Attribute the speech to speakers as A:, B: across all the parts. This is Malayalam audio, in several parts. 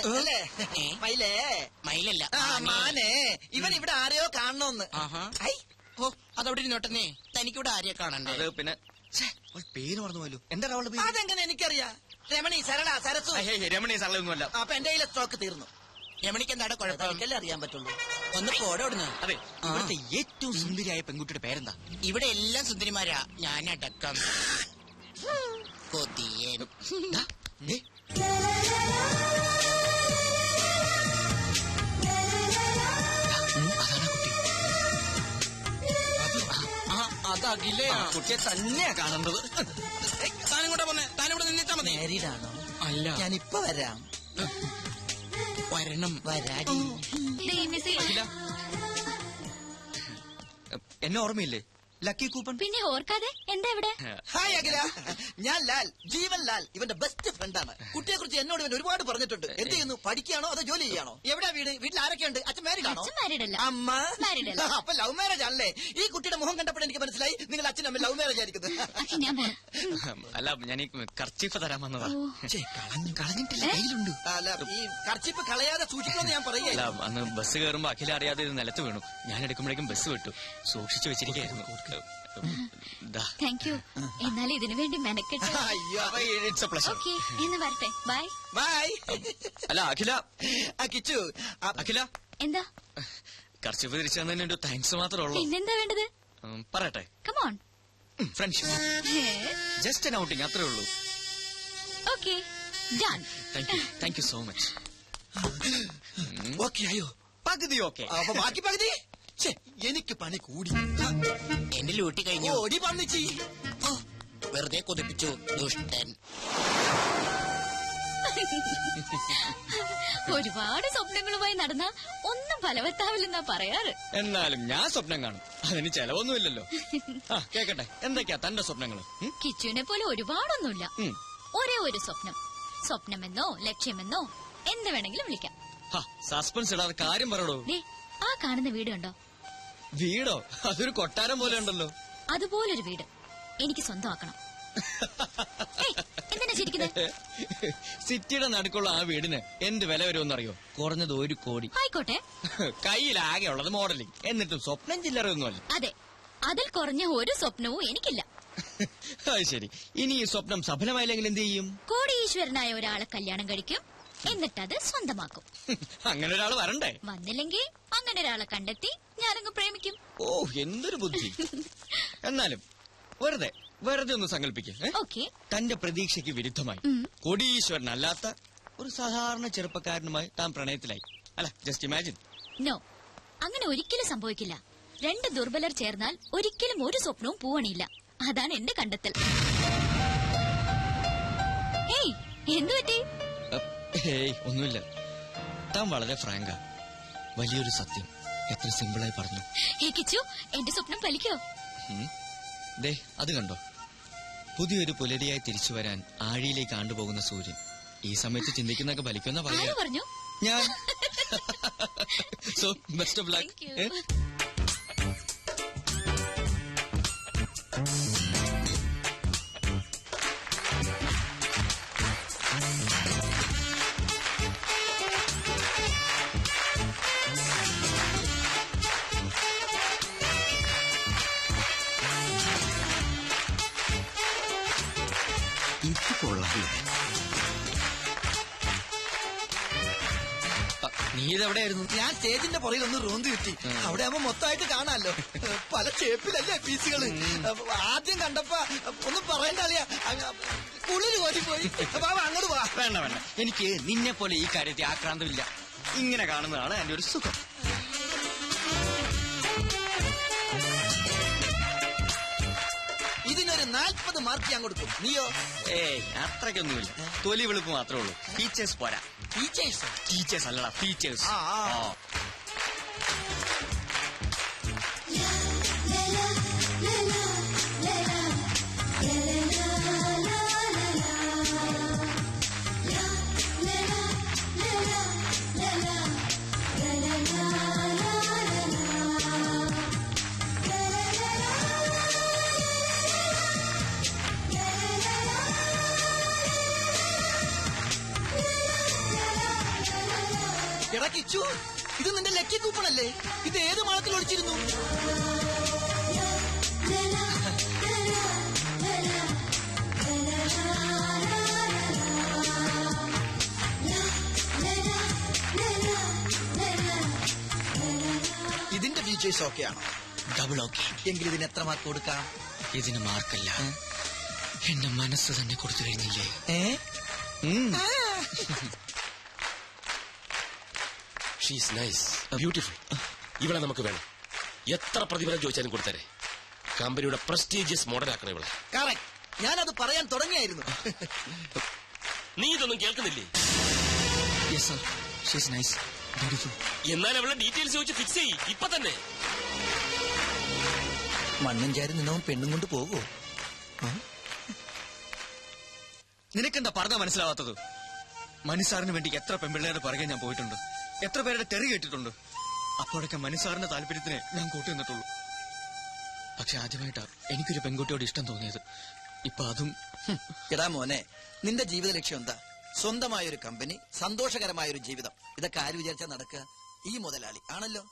A: മയിലെന്ന് അല്ലേ? മയിലേ
B: മയിലല്ല
A: മാനേ, ഇവൻ ഇവിടെ ആരെയോ കാണണോന്ന്.
B: ഓ അതവിടെ ഇരുന്നോട്ടെന്നേ, തനിക്കിവിടെ ആരെയെ കാണണ്ടേ?
C: പിന്നെ പേര് മറന്നു പോയല്ലോ. എന്താ അവളുടെ പേര്?
A: അതെങ്ങനെ എനിക്കറിയാം? രമണി, സരള, സരസു.
C: രമണി സരളൊന്നുമല്ല.
A: അപ്പൊ എന്റെ കയ്യിലെ സ്റ്റോക്ക് തീർന്നു.
B: രമണിക്ക് എന്താ കുഴപ്പം?
A: എനിക്കല്ലേ അറിയാൻ പറ്റുള്ളൂ.
B: ഒന്ന് പോടോടുന്നു.
C: അതെ, ഇവിടുത്തെ ഏറ്റവും സുന്ദരിയായ പെൺകുട്ടിയുടെ പേരെന്താ?
B: ഇവിടെ എല്ലാം സുന്ദരിമാരാ, ഞാനടക്കം. കൊതിയൻ. അതകിലേ
C: കുട്ടിയെ തന്നെയാ കാണേണ്ടത്.
B: താനും കൂടെ പോന്നെ, താനിവിടെ നിന്നിട്ടാ മതി.
A: മാരീഡാണോ?
B: അല്ല,
A: ഞാനിപ്പൊ വരാം.
B: വരണം.
A: വരാടി.
C: എന്നെ ഓർമ്മയില്ലേ? Lucky coupon.
D: പിന്നെ ഓർക്കാതെ എന്താ ഇവിടെ?
A: ഹായ് അഖില, ഞാൻ ലാൽ, ജീവൻ ലാൽ, ഇവന്റെ ബെസ്റ്റ് ഫ്രണ്ടാണ്. കുട്ടിയെ കുറിച്ച് എന്നോട് ഇവൻ ഒരുപാട് പറഞ്ഞിട്ടുണ്ട്. എന്ത് ചെയ്യുന്നു? പഠിക്കുകയാണോ അതോ ജോലി ചെയ്യാണോ? എവിടെയാ വീട്? വീട്ടിൽ ആരൊക്കെയുണ്ട്? അച്ഛൻ മാരീഡാണോ?
D: അമ്മ
A: അപ്പൊ ലവ് മാരേജ് ആണല്ലേ? ഈ കുട്ടിയുടെ മുഖം കണ്ടപ്പോൾ എനിക്ക് മനസ്സിലായി നിങ്ങൾ അച്ഛനും അമ്മ ലവ് മാരേജ് ആയിരിക്കുന്നത്.
C: അല്ല, ഞാൻ ഈ കർച്ചീഫ് തരാൻ വന്നതാ. കളഞ്ഞിട്ടില്ല, കയ്യിലുണ്ട്.
A: അല്ല, ഈ കർച്ചിപ്പ് കളയാതെ സൂക്ഷിക്കണമെന്ന് ഞാൻ പറയുക.
C: അല്ല, അന്ന് ബസ് കയറുമ്പോ അഖില അറിയാതെ ഇത് നിലത്ത് വീണു. ഞാൻ എടുക്കുമ്പോഴേക്കും ബസ് വിട്ടു. സൂക്ഷിച്ചു വെച്ചിരിക്കുന്നു.
D: Thank you. എന്നാലും ഇതിനു വേണ്ടി മെനക്കെട്ട്.
C: ഓക്കേ,
D: എന്ന് വരട്ടെ. Bye
A: bye.
C: അല്ല അഖില,
A: കിച്ചു,
C: അഖില
D: എന്താ?
C: കർച്ചീഫ് തിരിച്ചു തന്നതിന് താങ്ക്സ് മാത്രമേ ഉള്ളൂ.
D: പിന്നെന്താ വേണ്ടത്?
C: പറയട്ടെ.
D: Come on.
C: Friendship, just an outing, അത്രേ ഉള്ളൂ.
D: Okay, done.
C: Thank you so much.
A: Okay ആയോ?
C: പകുതി ഓക്കെ.
A: അപ്പൊ ബാക്കി പകുതി എനിക്ക് പണി കൂടി.
B: എന്റെ ലൂട്ടി കഴിഞ്ഞു.
A: ഓടി പന്നിച്ചി.
B: വെറുതെ കൊതിപ്പിച്ചു, ദുഷ്ടൻ.
D: ഒരുപാട് സ്വപ്നങ്ങളുമായി നടന്ന ഒന്നും ഫലവത്താവില്ലെന്നാ പറയാറ്.
C: എന്നാലും ഞാൻ സ്വപ്നം കാണും, അതിന് ചെലവൊന്നുമില്ലല്ലോ. കേക്കട്ടെ, എന്തൊക്കെയാ തന്റെ സ്വപ്നങ്ങള്?
D: കിച്ചുവിനെ പോലെ ഒരുപാടൊന്നുമില്ല, ഒരേ ഒരു സ്വപ്നം. സ്വപ്നമെന്നോ ലക്ഷ്യമെന്നോ എന്ത് വേണമെങ്കിലും വിളിക്കാം.
C: സസ്പെൻസ് ഇടാതെ കാര്യം പറയടോ.
D: ആ കാണുന്ന വീട് കണ്ടോ?
C: വീടോ? അതൊരു കൊട്ടാരം പോലെ ഉണ്ടല്ലോ.
D: അതുപോലൊരു വീട് എനിക്ക് സ്വന്തമാക്കണം. എന്തിനാ ചിരിക്കുന്നത്?
C: സിറ്റിയുടെ നടുക്കുള്ള ആ വീടിന് എന്ത് വില വരുമെന്നറിയോ? കുറഞ്ഞത് 1 കോടി.
D: ആയിക്കോട്ടെ.
C: കയ്യിലാകെ ഉള്ളത് മോഡലിംഗ്, എന്നിട്ടും സ്വപ്നം ചില്ലറയൊന്നുമല്ല.
D: അതെ, അതിൽ കുറഞ്ഞ ഒരു സ്വപ്നവും എനിക്കില്ല.
C: അത് ശരി. ഇനി ഈ സ്വപ്നം സഫലമായില്ലെങ്കിൽ എന്ത് ചെയ്യും?
D: കോടീശ്വരനായ ഒരാളെ കല്യാണം കഴിക്കും, എന്നിട്ടത് സ്വന്തമാക്കും.
C: അങ്ങനെ ഒരാൾ വരണ്ടേ?
D: വന്നില്ലെങ്കിൽ അങ്ങനെ ഒരാളെ കണ്ടെത്തി ഞാനങ്ങ് പ്രേമിക്കും.
C: ഓ, എന്തൊരു ബുദ്ധി. എന്നാലും വെറുതെ ഒന്ന് സങ്കല്പിക്കേ. തന്റെ പ്രതീക്ഷയ്ക്ക് വിരുദ്ധമായി കോടീശ്വരനല്ലാത്ത ഒരു സാധാരണ ചെറുപ്പക്കാരനുമായി താൻ പ്രണയത്തിലായി. അല്ല, ജസ്റ്റ് ഇമാജിൻ.
D: നോ, അങ്ങനെ ഒരിക്കലും സംഭവിക്കില്ല. 2 ദുർബലർ ചേർന്നാൽ ഒരിക്കലും ഒരു സ്വപ്നവും പൂവണിയില്ല. അതാണ് എന്റെ കണ്ടെത്തൽ. ഹേയ്, എന്തു പറ്റി?
C: ഹേയ്, ഒന്നുമില്ല. താൻ വളരെ ഫ്രാങ്കാ. വലിയൊരു സത്യം എത്ര സിമ്പിളായി പറഞ്ഞു.
D: കിച്ചു, എന്റെ സ്വപ്നം ഫലിക്കോ?
C: ദേ, അത് കണ്ടോ? പുതിയൊരു പുലരിയായി തിരിച്ചു വരാൻ ആഴിയിലേക്ക് ആണ്ടുപോകുന്ന സൂര്യൻ. ഈ സമയത്ത് ചിന്തിക്കുന്നൊക്കെ ഫലിക്കുന്ന
D: പറഞ്ഞു
C: ഞാൻ. So best of luck.
A: ഇത് കൊള്ളാം.
C: നീ ഇതെവിടെയായിരുന്നു?
A: ഞാൻ സ്റ്റേജിന്റെ പുറകിൽ ഒന്ന് റൂന്ത് കിട്ടി. അവിടെ ആവുമ്പോ മൊത്തമായിട്ട് കാണാമല്ലോ. പല ഷേപ്പിലല്ലേ പീസുകള്. ആദ്യം കണ്ടപ്പോ ഒന്നും പറയണ്ട അറിയാ, കുളിര് കോരിപ്പോയി. അങ്ങോട്ട് പോവാ.
C: വേണ്ട, എനിക്ക് നിന്നെ പോലെ ഈ കാര്യത്തിൽ ആക്രാന്തമില്ല. ഇങ്ങനെ കാണുന്നതാണ് എന്റെ ഒരു സുഖം.
A: ഇതിനൊരു 40 മാർക്ക് ഞാൻ കൊടുക്കും. നീയോ?
C: അത്രയ്ക്കൊന്നുമില്ല. തൊലി വെളുപ്പ് മാത്രമേ ഉള്ളൂ. ഫീച്ചേഴ്സ് പോരാ. ടീച്ചേഴ്സ് അല്ലടാ, ഫീച്ചേഴ്സ്.
A: എടാ കിച്ചു, ഇത് നിന്റെ ലക്കി കൂപ്പണല്ലേ? ഇത് ഏത് മാളത്തിൽ ഒളിച്ചിരുന്നു? ഇതിന്റെ ഫീച്ചേഴ്സ് ഓക്കെ ആണോ?
C: Double okay.
A: എങ്കിൽ ഇതിന് എത്ര മാർക്ക് കൊടുക്കാം?
C: ഇതിന് മാർക്കല്ല, എന്റെ മനസ്സ് തന്നെ കൊടുത്തു കഴിഞ്ഞില്ലേ?
E: She's nice, beautiful. ഇവളെ നമുക്ക് വേണം. എത്ര പ്രതിഫലം ചോദിച്ചാലും കൊടുത്തരെ. കമ്പനിയുടെ പ്രസ്റ്റീജിയസ് മോഡലാക്കണം ഇവളെ.
A: കറക്റ്റ്, ഞാനത് പറയാൻ തുടങ്ങിയായിരുന്നു.
E: നീ ഇതൊന്നും കേൾക്കുന്നില്ലേ?
C: Yes sir, she's nice, beautiful.
E: എന്നാൽ അവളുടെ ഡീറ്റെയിൽസ് ചോദിച്ച് ഫിക്സ് ചെയ്യ് ഇപ്പൊ തന്നെ.
A: മണ്ണും ചാരി നിന്നവൻ പെണ്ണും കൊണ്ട് പോകുമോ?
C: നിനക്കെന്താ പറഞ്ഞാ മനസ്സിലാവാത്തത്? മനുസാറിന് വേണ്ടി എത്ര പെൺപിള്ളേരുടെ പുറകെ ഞാൻ പോയിട്ടുണ്ട്, എത്ര പേരുടെ തെറി കേട്ടിട്ടുണ്ട്. അപ്പോഴൊക്കെ മനുസാറിന്റെ താല്പര്യത്തിന് ഞാൻ കൂട്ടി നിന്നിട്ടുള്ളൂ. പക്ഷെ ആദ്യമായിട്ടാ എനിക്കൊരു പെൺകുട്ടിയോട് ഇഷ്ടം തോന്നിയത്. ഇപ്പൊ അതും.
A: എടാ മോനെ, നിന്റെ ജീവിത ലക്ഷ്യം എന്താ? സ്വന്തമായൊരു കമ്പനി, സന്തോഷകരമായൊരു ജീവിതം. ഇതൊക്കെ ആര് വിചാരിച്ചാ നടക്കുക? ഈ മുതലാളി ആണല്ലോ.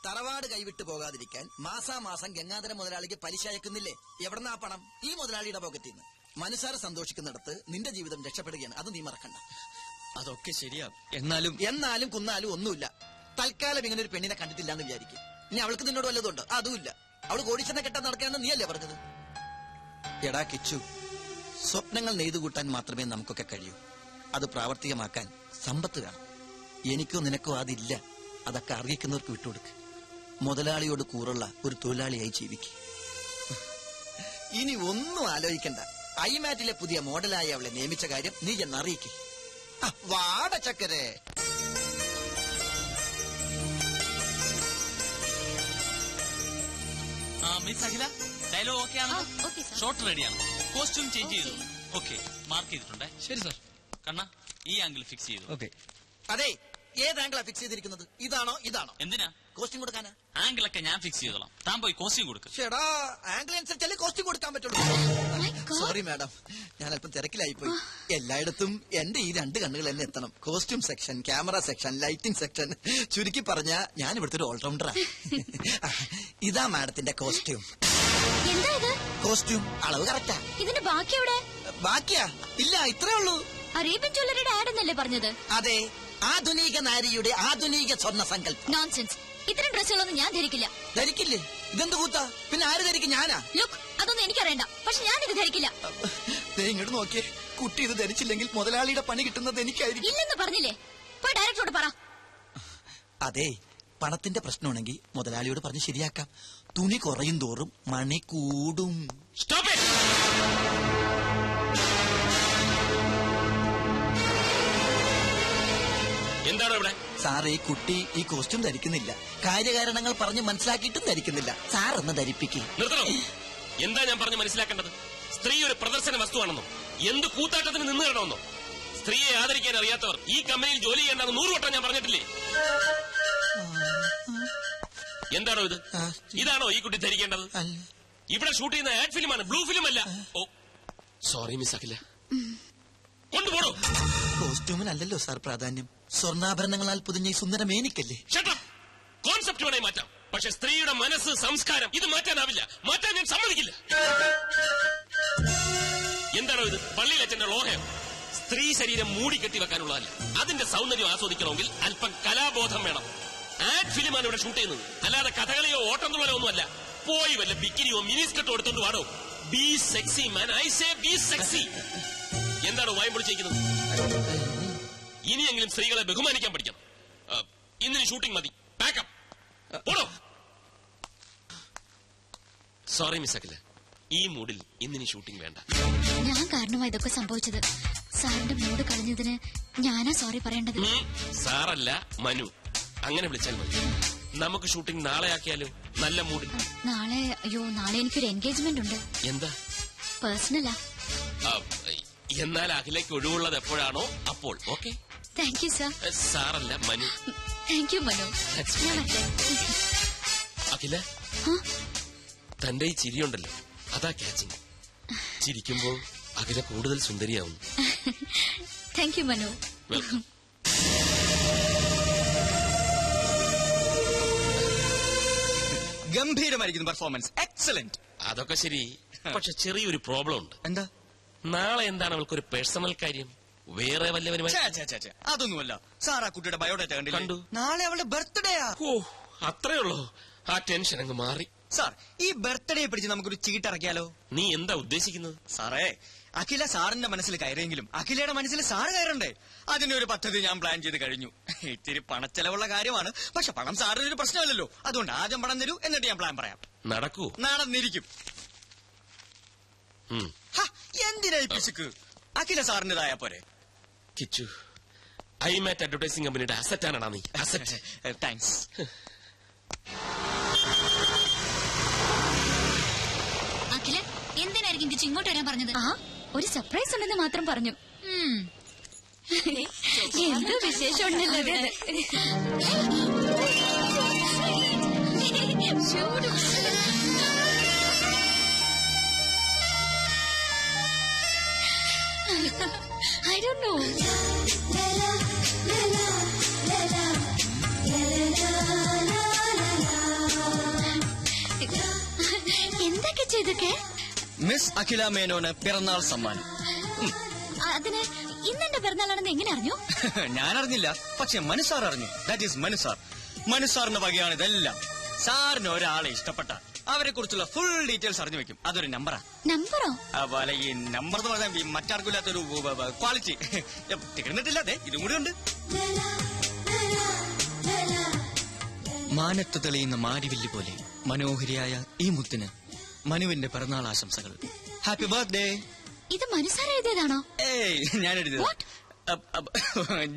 A: തറവാട് കൈവിട്ടു പോകാതിരിക്കാൻ മാസാമാസം ഗംഗാധര മുതലാളിക്ക് പലിശ അയക്കുന്നില്ലേ? എവിടെന്നാ പണം? ഈ മുതലാളിയുടെ പോക്കറ്റിൽ നിന്ന്. മനുസാറ് സന്തോഷിക്കുന്നിടത്ത് നിന്റെ ജീവിതം രക്ഷപ്പെടുകയാണ്, അത് നീ മറക്കണ്ട.
C: അതൊക്കെ ശരിയാ. എന്നാലും
A: കുന്നാലും ഒന്നുമില്ല. തൽക്കാലം ഇങ്ങനെ ഒരു പെണ്ണിനെ കണ്ടിട്ടില്ല എന്ന് വിചാരിക്കും. ഇനി അവൾക്ക് നിന്നോട് വല്ലതുണ്ട്? അതുമില്ല. അവള് കോടീശ്വരനെ കെട്ടാൻ നടക്കുകയാണെന്ന് നീയല്ലേ പറഞ്ഞത്? എടാ കിച്ചു, സ്വപ്നങ്ങൾ നെയ്തുകൂട്ടാൻ മാത്രമേ നമുക്കൊക്കെ കഴിയൂ. അത് പ്രാവർത്തികമാക്കാൻ സമ്പത്ത് വേണം. എനിക്കോ നിനക്കോ അതില്ല. അതൊക്കെ അർഹിക്കുന്നവർക്ക് വിട്ടുകൊടുക്ക്. മുതലാളിയോട് കൂറുള്ള ഒരു തൊഴിലാളിയായി ജീവിക്കും. ഇനി ഒന്നും ആലോചിക്കണ്ട. ഐമാറ്റിലെ പുതിയ മോഡലായി അവളെ നിയമിച്ച കാര്യം നീ എന്ന് അറിയിക്കും. വാട ചക്കരെ.
F: മിസ് അഖില, ഡയലോഗ് ഓക്കെ ആണ്? ഷോട്ട് റെഡിയാണ്. കോസ്റ്റ്യൂം ചേഞ്ച് ചെയ്തു. ഓക്കെ, മാർക്ക് ചെയ്തിട്ടുണ്ട്. ശരി സർ. കണ്ണ, ഈ ആംഗിൾ ഫിക്സ് ചെയ്തു.
C: ഓക്കെ.
A: അതെ, ഏത് ആംഗിളാ ഫിക്സ് ചെയ്തിരിക്കുന്നത്? ഇതാണോ?
F: എന്തിനാ?
A: കോസ്റ്റ്യൂം കൊടുക്കാനാ?
F: ആംഗിൾ ഒക്കെ ഞാൻ ഫിക്സ് ചെയ്തോളാം. താൻ പോയി കോസ്റ്റ്യൂം കൊടുക്കും.
A: ചേടാ, ആംഗിൾ അനുസരിച്ചല്ലേ കോസ്റ്റ്യൂം കൊടുക്കാൻ പറ്റുള്ളൂ. സോറി മാഡം, ഞാൻ അല്പം തിരക്കിലായി പോയി. എല്ലായിടത്തും എന്റെ ഈ 2 കണ്ണുകൾ തന്നെ എത്തണം. Costume section, camera section, lighting section. ചുരുക്കി പറഞ്ഞ ഞാൻ ഇവിടുത്തെ ഒരു ഓൾറൗണ്ടറാ. ഇതാ മാഡത്തിന്റെ കോസ്റ്റ്യൂം. കോസ്റ്റ്യൂം അളവ് കറക്റ്റാ.
D: ഇതിന്റെ ബാക്കി എവിടെ?
A: ബാക്കിയാ? ഇല്ല, ഇത്രേ ഉള്ളൂ.
D: അറേബ്യൻ ജ്വല്ലറിയുടെ ആഡ് എന്നല്ലേ പറഞ്ഞത്?
A: അതെ, ആധുനിക നാരിയുടെ ആധുനിക സ്വർണ്ണ സങ്കല്പം.
D: നോൺസെൻസ്. ഇത്തരം ഡ്രസ്സുകളൊന്നും ഞാൻ ധരിക്കില്ല.
A: ധരിക്കില്ലേ? ഇതെന്ത് കൂത്താ? പിന്നെ ആര് ധരിക്കും? ഞാനാ?
D: ലുക്ക്, അതൊന്നും എനിക്കറിയണ്ട. പക്ഷെ ഞാനിത് ധരിക്കില്ല.
A: ഇങ്ങോട്ട് നോക്കിയേ, കുട്ടി ഇത് ധരിച്ചില്ലെങ്കിൽ മുതലാളിയുടെ പണി കിട്ടുന്നത് എനിക്കായിരിക്കും.
D: ഇല്ലെന്ന് പറഞ്ഞില്ലേ? പോയി ഡയറക്ടറോട് പറ.
A: അതെ, പണത്തിന്റെ പ്രശ്നമാണെങ്കിൽ മുതലാളിയോട് പറഞ്ഞ് ശരിയാക്കാം. തുണി കുറയും തോറും മണി കൂടും.
E: എന്താണോ ഇവിടെ?
A: സാർ, ഈ കുട്ടി ഈ കോസ്റ്റ്യൂം ധരിക്കുന്നില്ല. കാര്യകാരണങ്ങൾ പറഞ്ഞ് മനസ്സിലാക്കിയിട്ടും ധരിക്കുന്നില്ല. സാർ ഒന്ന് ധരിപ്പിക്കും.
E: നിർത്തണം. എന്താ ഞാൻ പറഞ്ഞ് മനസ്സിലാക്കേണ്ടത്? സ്ത്രീ ഒരു പ്രദർശന വസ്തുവാണെന്നോ, എന്ത് കൂത്താട്ടത്തിന് നിന്ന് തരണമെന്നോ? സ്ത്രീയെ ആദരിക്കാൻ അറിയാത്തവർ ഈ കമ്പനിയിൽ ജോലി ചെയ്യേണ്ടെന്ന് 100 വട്ടം ഞാൻ പറഞ്ഞിട്ടില്ലേ? എന്താണോ ഇത്? ഇതാണോ ഈ കുട്ടി ധരിക്കേണ്ടത്? ഇവിടെ ഷൂട്ട് ചെയ്യുന്ന ആഡ് ഫിലിമാണ്, ബ്ലൂ ഫിലിം അല്ല. ഓ സോറി മിസ് അഖില, കൊണ്ടുപോടോ.
A: കോസ്റ്റ്യൂമിനല്ലല്ലോ സാർ പ്രാധാന്യം, സ്വർണ്ണാഭരണങ്ങളാൽ പൊതിഞ്ഞ ഈ സുന്ദര മേനിക്കല്ലേ.
E: കോൺസെപ്റ്റ് വേണേ മാറ്റാം, പക്ഷെ സ്ത്രീയുടെ മനസ്സ്, സംസ്കാരം ഇത് മാറ്റാനാവില്ല. മാറ്റാൻ ഞാൻ സമ്മതിക്കില്ല. എന്താണോ ഇത്? പള്ളിയിലച്ഛന്റെ ലോഹയം. സ്ത്രീ ശരീരം മൂടിക്കെട്ടി വെക്കാനുള്ളതല്ല. അതിന്റെ സൗന്ദര്യം ആസ്വദിക്കണമെങ്കിൽ അല്പം കലാബോധം വേണം. ആഡ് ഫിലിമാണ് ഇവിടെ ഷൂട്ട് ചെയ്യുന്നത്, അല്ലാതെ കഥകളിയോ ഓട്ടംതുള്ളലോ ഒന്നുമല്ല. പോയി വല്ല ബിക്കിനിയോ മിനിസ്കർട്ടോ എടുത്തോണ്ട് വാടോ. Be sexy man, I say be sexy. എന്താണോ വായും പൊളിച്ചിരിക്കുന്നത്? ഇനിയെങ്കിലും സ്ത്രീകളെ ബഹുമാനിക്കാൻ പഠിക്കണം. ഇന്നിന് ഷൂട്ടിംഗ് മതി. പാക്കപ്പ്. പോടോ. സോറി മിസ് അഖില, ഈ മൂഡിൽ ഇന്നിന് ഷൂട്ടിംഗ് വേണ്ട.
D: ഞാൻ കാരണമായി ഇതൊക്കെ സംഭവിച്ചത്. സാറിന്റെ മൂഡ് കളഞ്ഞതിന് ഞാനാ സോറി പറയേണ്ടത്.
E: സാറല്ല, മനു. അങ്ങനെ വിളിച്ചാൽ മതി. നമുക്ക് ഷൂട്ടിംഗ് നാളെ ആക്കിയാലോ? നല്ല മൂഡിൽ.
D: നാളെ എനിക്കൊരു എൻഗേജ്മെന്റ് ഉണ്ട്.
E: എന്താ?
D: പേഴ്സണലാ.
E: എന്നാൽ അഖിലേക്ക് ഒഴിവുള്ളത് എപ്പോഴാണോ അപ്പോൾ. ഓക്കെ.
D: Thank you sir.
E: സാറല്ല, മനു.
D: Thank you Manu.
E: അഖില, തന്റെ ഈ ചിരിയുണ്ടല്ലോ, അതാ ക്യാച്ചിങ്. ചിരിക്കുമ്പോ അഖില കൂടുതൽ സുന്ദരിയാവുന്നു.
D: Thank you Manu.
E: വെൽക്കം.
C: ഗംഭീരമായിരിക്കുന്നു പെർഫോമൻസ്. എക്സലന്റ്.
E: അതൊക്കെ ശരി, പക്ഷെ ചെറിയൊരു പ്രോബ്ലം ഉണ്ട്.
C: എന്താ?
E: നാളെ എന്താണ് അവൾക്കൊരു പേഴ്സണൽ കാര്യം? വേറെ വല്ലവരുമായി?
C: അതൊന്നുമല്ല സാർ. ആ കുട്ടിയുടെ ബയോഡേറ്റ
E: കണ്ടു.
C: കണ്ടു. നാളെ അവളുടെ ബർത്ത്ഡേയാ.
E: ഓ, അത്രേ ഉള്ളൂ. ആ ടെൻഷൻ അങ്ങ് മാറി.
C: സാർ, ഈ ബർത്ത്ഡേ പിടിച്ച് നമുക്കൊരു ചീട്ടിറക്കിയാലോ?
E: നീ എന്താ ഉദ്ദേശിക്കുന്നത്?
C: സാറേ, അഖില സാറിന്റെ മനസ്സിൽ കയറിയെങ്കിലും അഖിലയുടെ മനസ്സിൽ സാറ് കയറണ്ടേ? അതിനൊരു പദ്ധതി ഞാൻ പ്ലാൻ ചെയ്ത് കഴിഞ്ഞു. ഇത്തിരി പണച്ചെലവുള്ള കാര്യമാണ്, പക്ഷെ പണം സാറിന് ഒരു പ്രശ്നമല്ലല്ലോ. അതുകൊണ്ട് ആദ്യം പണം തരൂ, എന്നിട്ട് ഞാൻ പ്ലാൻ പറയാം.
E: നടക്കൂ?
C: നടന്നിരിക്കും. എന്തിനാ ഈ പിശുക്ക്? അഖില സാറിന്റേതായ പോരെ.
E: കിച്ചു, ഐമാറ്റ് അഡ്വർടൈസിംഗ് കമ്പനിയുടെ അസറ്റാണടാ നീ. അസറ്റ്.
C: താങ്ക്സ്.
D: അഖില, എന്തിനായിരിക്കും കിച്ചു ഇങ്ങോട്ട് വരാൻ പറഞ്ഞത്? ആ, ഒരു സർപ്രൈസ് ഉണ്ടെന്ന് മാത്രം പറഞ്ഞു. എന്തോ വിശേഷം ഉണ്ടല്ലോ. I don't know. എന്തൊക്കെ ചെയ്തൊക്കെ?
C: മിസ് അഖില മേനോന് പിറന്നാൾ സമ്മാനം.
D: അതിന് ഇന്നെന്റെ പിറന്നാളാണെന്ന് എങ്ങനെ അറിഞ്ഞു?
C: ഞാൻ അറിഞ്ഞില്ല, പക്ഷെ മനുസാർ അറിഞ്ഞു. That is മനുസാർ. മനുസാറിന്റെ വകയാണ് ഇതെല്ലാം. സാറിന് ഒരാളെ ഇഷ്ടപ്പെട്ട അവരെ കുറിച്ചുള്ള ഫുൾ ഡീറ്റെയിൽസ് അറിഞ്ഞു വെക്കും. അതൊരു നമ്പറാ.
D: നമ്പറോ?
C: അതുപോലെ ഈ നമ്പർ എന്ന് പറഞ്ഞാൽ ഈ മറ്റാർക്കില്ലാത്തൊരു ക്വാളിറ്റി. തീർന്നിട്ടില്ലാതെ ഇതും കൂടി ഉണ്ട്. മാനത്ത് തെളിയുന്ന മാരിവില്ല് പോലെ മനോഹരിയായ ഈ മുത്തിന് മനുവിന്റെ പിറന്നാൾ ആശംസകൾ. Happy birthday.
D: ഇത് മനുസാർ എഴുതിയതാണോ?
C: ഏയ്, ഞാൻ എഴുതിയത്.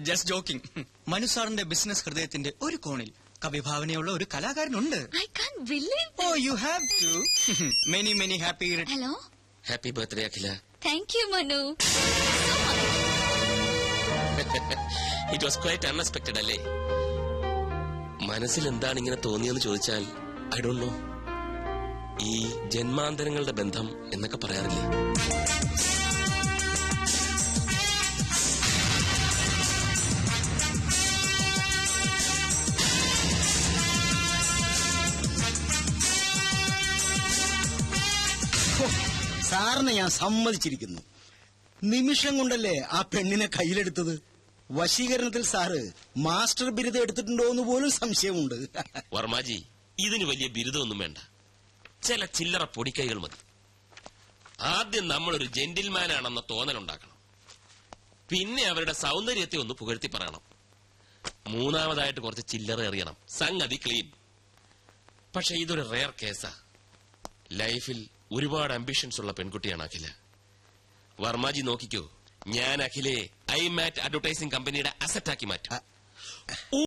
C: Just joking. മനുസാറിന്റെ ബിസിനസ് ഹൃദയത്തിന്റെ ഒരു കോണിൽ കവിഭാവനയുള്ള ഒരു കലാകാരനുണ്ട്.
D: I can't believe it.
C: Oh, you have to. Many, many happy.
D: Hello.
E: Happy birthday Akhila.
D: Thank you, Manu.
E: It was quite unexpected അല്ലേ? മനസ്സിൽ എന്താണ് ഇങ്ങനെ തോന്നിയെന്ന് ചോദിച്ചാൽ ഐ ഡോണ്ട് നോ. ഈ ജന്മാന്തരങ്ങളുടെ ബന്ധം എന്നൊക്കെ പറയാറില്ലേ?
G: സാറിനെ ഞാൻ സമ്മതിച്ചിരിക്കുന്നു. നിമിഷം കൊണ്ടല്ലേ ആ പെണ്ണിനെ കയ്യിലെടുത്തത്. വശീകരണത്തിൽ സാറ് മാസ്റ്റർ ബിരുദം എടുത്തിട്ടുണ്ടോ എന്ന് പോലും സംശയമുണ്ട്.
E: വർമാജി, ഇതിന് വലിയ ബിരുദമൊന്നും വേണ്ട. ചില ചില്ലറ പൊടിക്കൈകൾ മതി. ആദ്യം നമ്മളൊരു ജെന്റിൽമാനാണെന്ന തോന്നലുണ്ടാക്കണം. പിന്നെ അവരുടെ സൗന്ദര്യത്തെ ഒന്ന് പുകഴ്ത്തി പറയണം. മൂന്നാമതായിട്ട് കുറച്ച് ചില്ലറ എറിയണം. സംഗതി ക്ലീൻ. പക്ഷെ ഇതൊരു റെയർ കേസാ. ലൈഫിൽ ഒരുപാട് അംബിഷൻസ് ഉള്ള പെൺകുട്ടിയാണ് അഖില. വർമാജി നോക്കിക്കോ, ഞാൻ അഖിലെ ഐമാറ്റ് അഡ്വർടൈസിംഗ് കമ്പനിയുടെ അസറ്റാക്കി മാറ്റും.